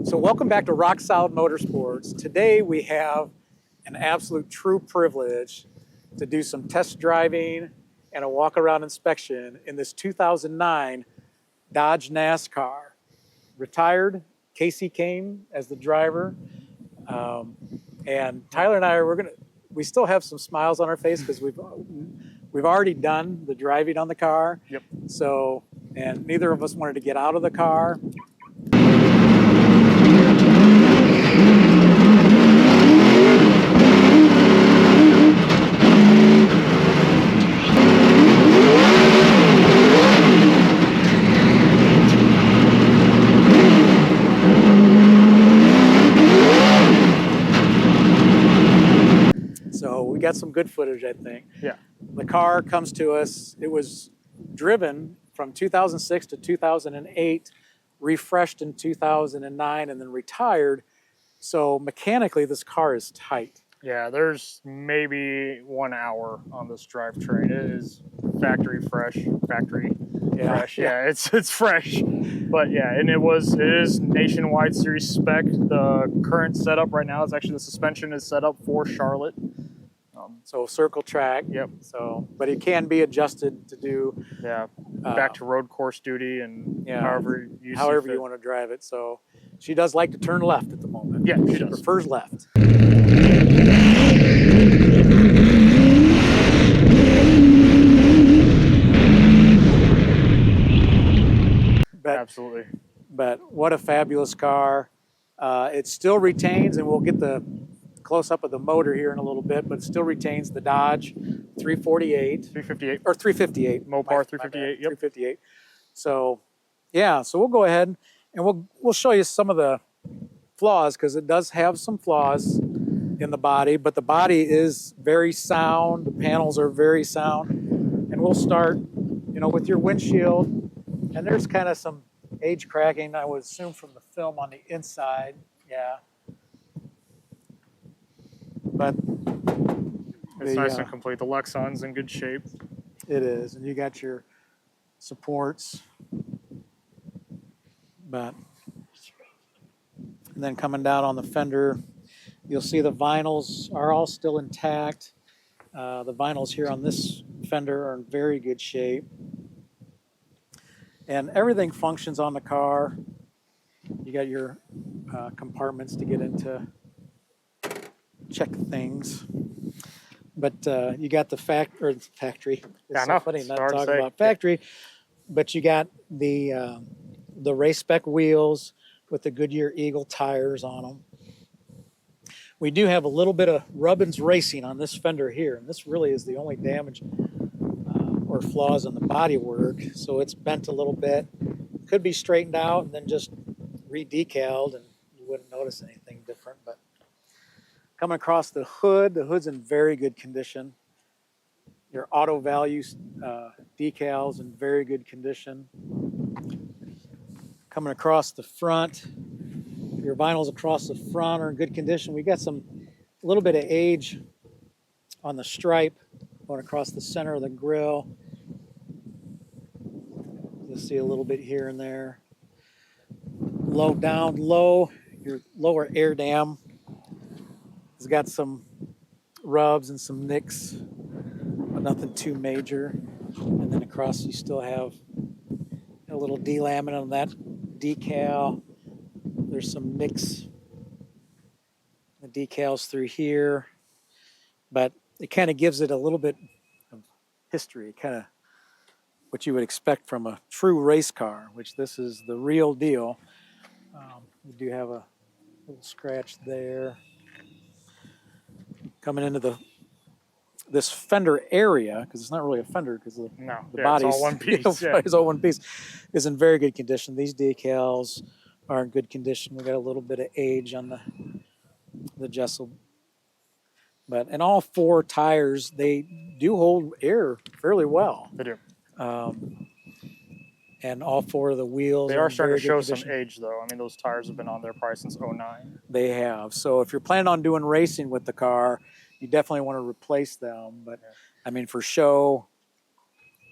So welcome back to Rock Solid Motorsports. Today we have an absolute true privilege to do some test driving and a walk around inspection in this 2009 Dodge Nascar. Retired Kasey Kahne as the driver. And Tyler and I we still have some smiles on our face because we've already done the driving on the car. Yep. So, and neither of us wanted to get out of the car. So we got some good footage, I think. Yeah. The car comes to us. It was driven from 2006 to 2008, refreshed in 2009, and then retired. So mechanically, this car is tight. Yeah, there's maybe 1 hour on this drivetrain. It is factory fresh, fresh. Yeah, it's fresh. But yeah, and it is nationwide series spec. The current setup right now is actually the suspension is set up for Charlotte. So circle track. Yep. So, but it can be adjusted to do. Yeah, back to road course duty and however you want to drive it. So she does like to turn left at the moment. Yeah, she does. Prefers left. Absolutely. But what a fabulous car. It still retains, and we'll get the close-up of the motor here in a little bit, but it still retains the Dodge 348. 358. Or 358. MOPAR 358, yep. 358. So, yeah, so we'll go ahead and we'll show you some of the flaws, because it does have some flaws in the body, but the body is very sound. The panels are very sound. And we'll start, with your windshield. And there's kind of some age cracking, I would assume, from the film on the inside. Yeah. But it's nice and complete. The Lexon's in good shape. It is. And you got your supports. And then coming down on the fender, you'll see the vinyls are all still intact. The vinyls here on this fender are in very good shape. And everything functions on the car. You got your compartments to get into, check things. But you got the factory. It's so funny not talking about factory. But you got the race spec wheels with the Goodyear Eagle tires on them. We do have a little bit of Rubbins Racing on this fender here, and this really is the only damage or flaws in the bodywork. So it's bent a little bit. Could be straightened out and then just re-decaled, and you wouldn't notice anything different. But coming across the hood's in very good condition. Your auto value decals in very good condition. Coming across the front, your vinyls across the front are in good condition. We got a little bit of age on the stripe going across the center of the grill. You'll see a little bit here and there. Down low, your lower air dam has got some rubs and some nicks, but nothing too major. And then across you still have a little delaminate on that decal. There's some nicks, the decals through here, but it kind of gives it a little bit of history, kind of what you would expect from a true race car, which this is the real deal. We do have a little scratch there. Coming into this fender area, because it's not really a fender, because the body's all one piece. It's all one piece. Is in very good condition. These decals are in good condition. We got a little bit of age on the Jessel, and all four tires, they do hold air fairly well. They do. And all four of the wheels. They are starting to show some age, though. I mean, those tires have been on there probably since '09. They have. So if you're planning on doing racing with the car, you definitely want to replace them. But I mean, for show,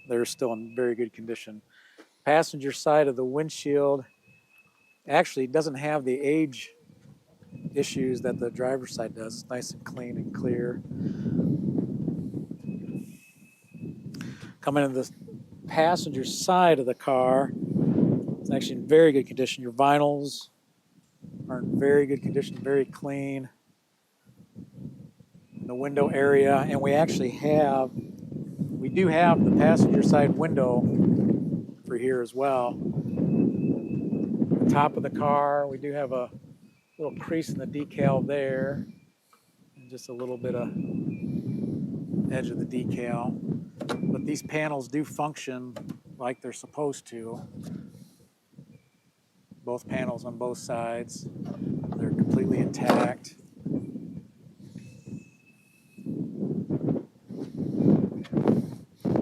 they're still in very good condition. Passenger side of the windshield, Actually, it doesn't have the age issues that the driver's side does. It's nice and clean and clear. Coming into the passenger side of the car, it's actually in very good condition. Your vinyls are in very good condition, very clean. The window area, and we do have the passenger side window for here as well. The top of the car, we do have a little crease in the decal there, and just a little bit of edge of the decal. But these panels do function like they're supposed to. Both panels on both sides, they're completely intact.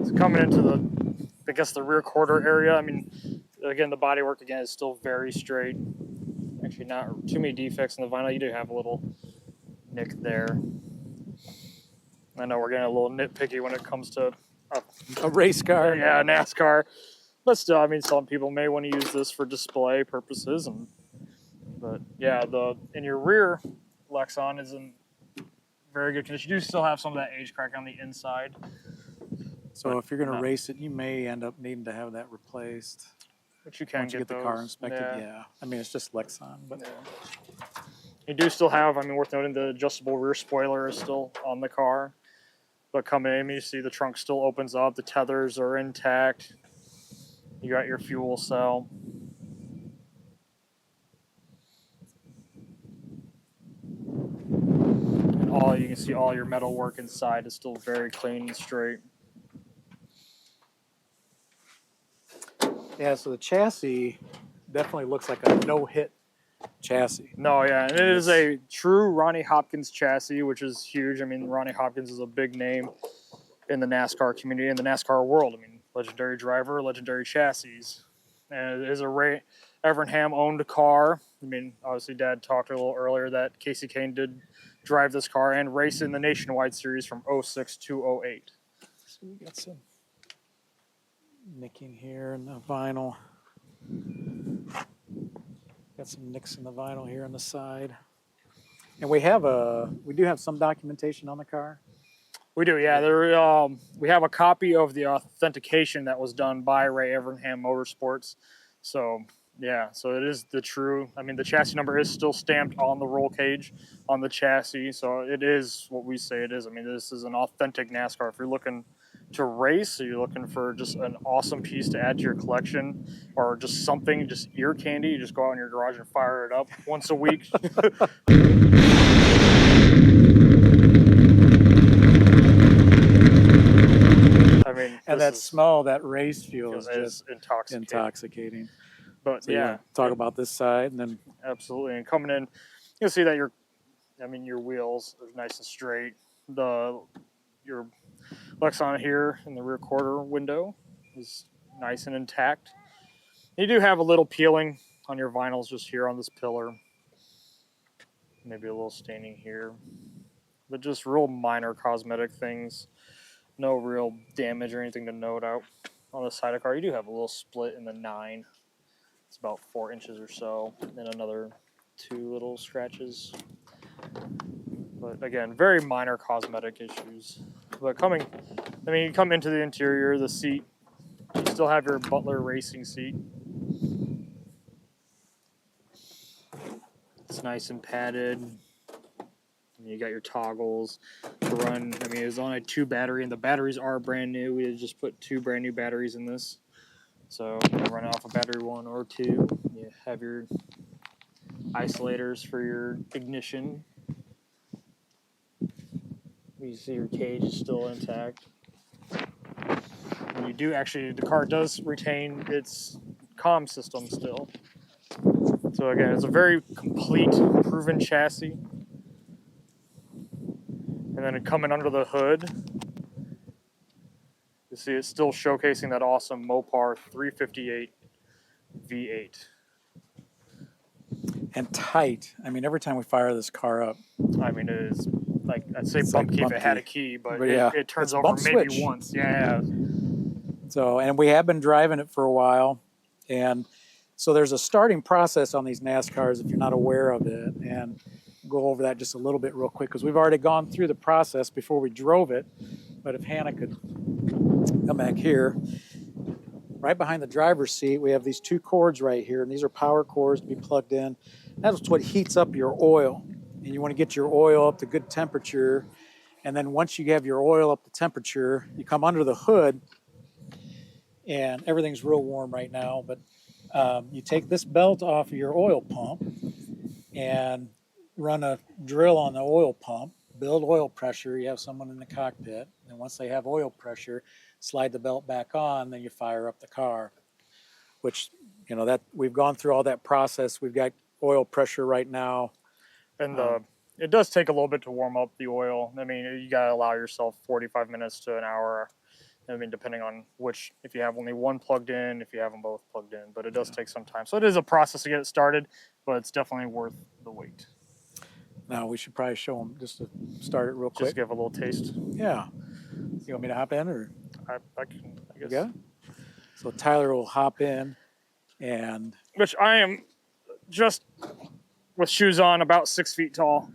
So coming into the rear quarter area, I mean, again, the bodywork again is still very straight. Actually, not too many defects in the vinyl. You do have a little nick there. I know we're getting a little nitpicky when it comes to A race car. Yeah, NASCAR. But still, I mean, some people may want to use this for display purposes, but yeah, in your rear, Lexon is in very good condition. You do still have some of that age crack on the inside. So if you're going to race it, you may end up needing to have that replaced. But you can once you get the car inspected. Yeah. I mean, it's just Lexon, but you do still have. I mean, worth noting, the adjustable rear spoiler is still on the car. But coming in, you see the trunk still opens up. The tethers are intact. You got your fuel cell. And you can see all your metal work inside is still very clean and straight. Yeah, so the chassis definitely looks like a no-hit chassis. No, yeah, and it is a true Ronnie Hopkins chassis, which is huge. I mean, Ronnie Hopkins is a big name in the NASCAR community, in the NASCAR world. I mean, legendary driver, legendary chassis. And it is a Everham-owned car. I mean, obviously, Dad talked a little earlier that Kasey Kahne did drive this car and race in the Nationwide Series from 06 to 08. So we got some nicking here in the vinyl. Got some nicks in the vinyl here on the side. And we do have some documentation on the car. We do, yeah. We have a copy of the authentication that was done by Ray Everham Motorsports. So, yeah, so it is the true. I mean, the chassis number is still stamped on the roll cage on the chassis. So it is what we say it is. I mean, this is an authentic NASCAR. If you're looking to race, or you're looking for just an awesome piece to add to your collection, or just something, just ear candy, you just go out in your garage and fire it up once a week. I mean, and that smell, that race fuel is just intoxicating. But so yeah, talk about this side, and then absolutely. And coming in, you'll see that your wheels are nice and straight. Your Lexon here in the rear quarter window is nice and intact. You do have a little peeling on your vinyls just here on this pillar. Maybe a little staining here. But just real minor cosmetic things. No real damage or anything to note out on the side of the car. You do have a little split in the 9. It's about 4 inches or so. And then another 2 little scratches. But again, very minor cosmetic issues. But you come into the interior, the seat, you still have your Butler racing seat. It's nice and padded. You got your toggles to run. I mean, it's only 2 battery, and the batteries are brand new. We just put 2 brand new batteries in this. So you run off of battery 1 or 2. You have your isolators for your ignition. You see your cage is still intact. And you do actually, the car does retain its comm system still. So again, it's a very complete, proven chassis. And then coming under the hood, you see it's still showcasing that awesome MOPAR 358 V8. And tight. I mean, every time we fire this car up, I mean, it is like, I'd say bump key if it had a key, but yeah, it turns over maybe switch. Once. Yeah. So, and we have been driving it for a while, and So there's a starting process on these NASCARs if you're not aware of it, and go over that just a little bit real quick because we've already gone through the process before we drove it. But if Hannah could come back here, right behind the driver's seat, we have these 2 cords right here, and these are power cords to be plugged in. That's what heats up your oil, and you want to get your oil up to good temperature. And then once you have your oil up to temperature, you come under the hood, and everything's real warm right now, but you take this belt off of your oil pump and run a drill on the oil pump, build oil pressure. You have someone in the cockpit, and once they have oil pressure, slide the belt back on, then you fire up the car, which, you know, that we've gone through all that process. We've got oil pressure right now. And it does take a little bit to warm up the oil. I mean, you got to allow yourself 45 minutes to an hour. I mean, depending on which, if you have only one plugged in, if you have them both plugged in, but it does take some time. So it is a process to get it started, but it's definitely worth the wait. Now we should probably show them just to start it real quick. Just give a little taste. Yeah. You want me to hop in, or? I can, I guess. Yeah. So Tyler will hop in, and which I am just with shoes on about 6 feet tall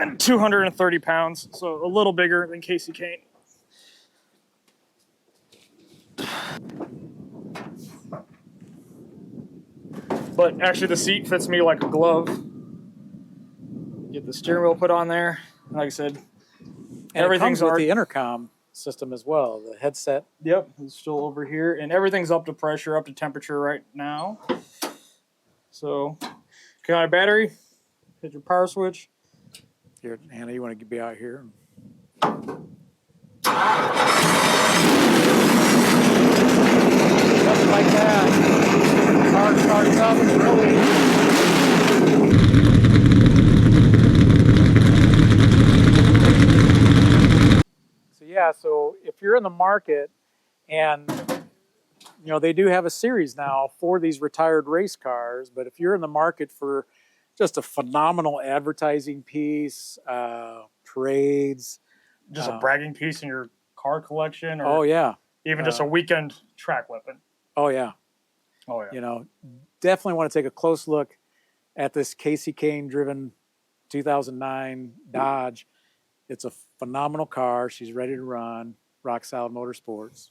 and 230 pounds, so a little bigger than Kasey Kahne. But actually the seat fits me like a glove. Get the steering wheel put on there. Like I said, and everything's with the intercom system as well. The headset. Yep, it's still over here, and everything's up to pressure, up to temperature right now. So, can I battery? Hit your power switch. Here, Hannah, you want to be out here? Just like that. Car starts up really. So yeah, so if you're in the market, and you know they do have a series now for these retired race cars, but if you're in the market for just a phenomenal advertising piece, parades, just a bragging piece in your car collection, or oh yeah, even just a weekend track weapon. Oh yeah. Oh yeah. You know, definitely want to take a close look at this Kasey Kahne driven 2009 Dodge. It's a phenomenal car. She's ready to run. Rock Solid Motorsports.